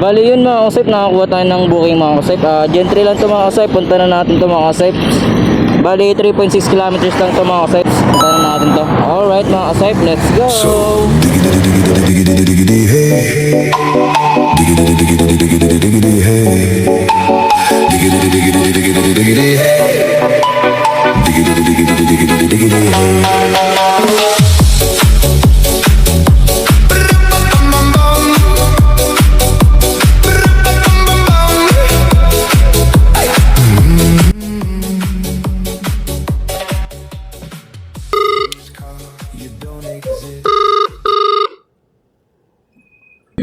Bali yun mga kasayp, nakakuha tayo ng booking mga kasayp. Gentry lang to mga kasayp, punta na natin to mga kasayp. Bali 3.6 kilometers lang to mga kasayp, punta na natin to. Alright mga kasayp, let's go!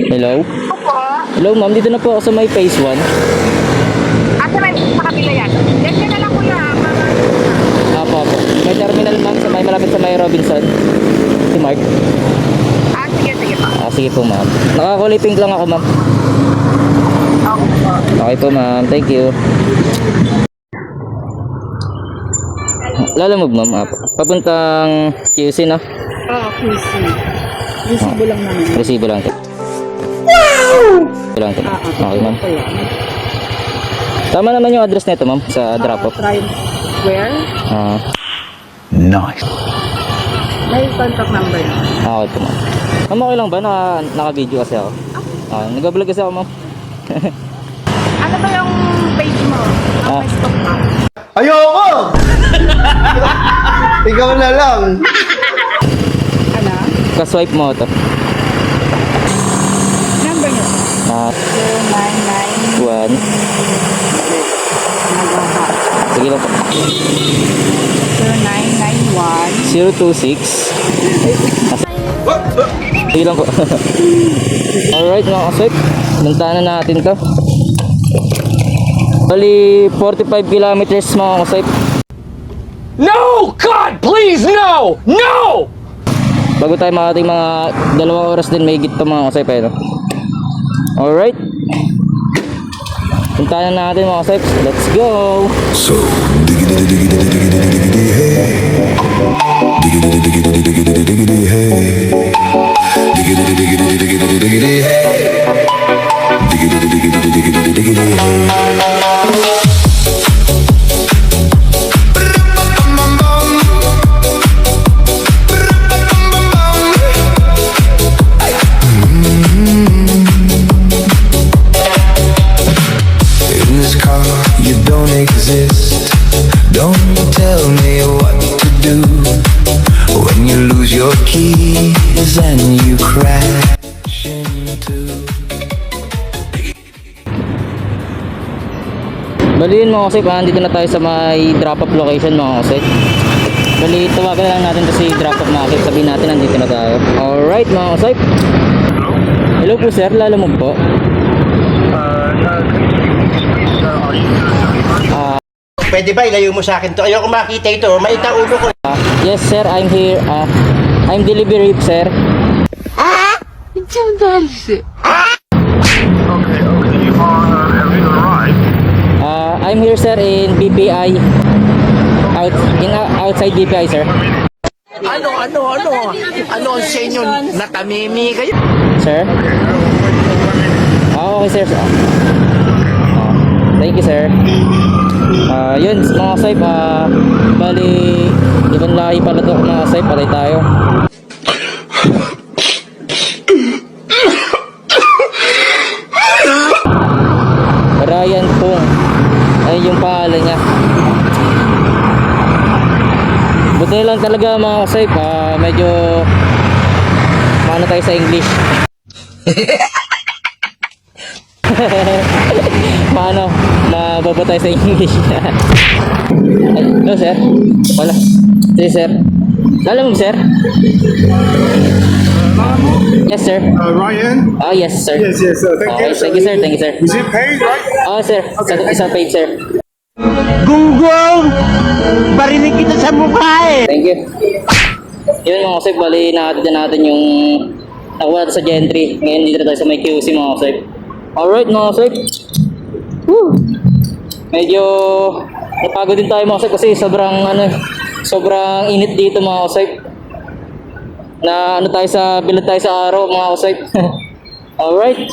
Hello? Opo. Hello ma'am, dito na po ako sa may phase 1. Asa may sa kabila yan? Diyan ka na lang kuya. Apo. May terminal ma'am, sa may malapit sa may Robinson. Si Mark. Sige pa. Sige po ma'am. Nakakulay pink lang ako ma'am. Okay po. Okay po ma'am, thank you. Lalamove ma'am, papuntang QC no? QC. Resibo lang naman. Resibo lang to. Lang to. Okay ma'am. Tama naman yung address nito ma'am sa drop off. Where? Nice. May contact number na. Okay po ma'am. Ma'am okay lang ba? Naka-video kasi ako. Nag-vlog kasi ako ma'am. Ano ba yung page mo? May stock ka? Ayoko! Ikaw na lang. Ano? Ka-swipe mo to. Number nyo? 099. 1. Sige lang po. 0991. 026. Sige lang po. Alright mga ka-swipe. Puntahan na natin to. Bali 45 kilometers mga ka-swipe. No! God, please, no! No! Bago tayo makating mga 2 oras din may higit pa mga ka-swipe eh, no? Alright. Puntahan na natin mga ka-swipe. Let's go! So, diggity diggity diggity diggity hey. Diggity diggity diggity diggity hey. Diggity diggity diggity diggity hey. Diggity diggity diggity diggity hey. Exist. Don't tell me what to do when you lose your keys and you crash into. Bali yun mga kasip, dito na tayo sa may drop-off location mga kasip. Bali tawagan lang natin to si drop-off mga kasip, sabihin natin nandito na tayo. Alright mga kasip. Hello po sir, lalamog po. Pwede ba ilayo mo sa akin to? Ayoko makita ito. Maita ulo ko. Yes sir, I'm here. I'm delivery sir. Okay, you are having a ride. I'm here sir in BPI. Outside BPI sir. Ano ang sa inyo? Natamimi kayo? Sir? Okay sir. Thank you sir. Yun mga saip, bali ibang lahi pala to mga saip, patay tayo. Ryan Pong, ay yung pangalan niya. Buti na lang talaga mga saip, medyo paano tayo sa English. Paano? Mababa tayo sa English. Hello sir? Wala. Sige sir. Alam mo sir? Yes sir. Ryan? Yes sir. Yes, thank Okay, you. thank you sir, thank you sir. Is it paid, right? Sir, isang page sir. Gunggong! Barinig kita sa mukha eh! Thank you. Yun mga kasip, bali natin yung nakuha natin sa Gentry. Ngayon dito na tayo sa may QC mga kasip. Alright mga kasip. Woo! Medyo napagod din tayo mga kasip kasi sobrang init dito mga kasip. Na bilad tayo sa araw mga kasip. Alright.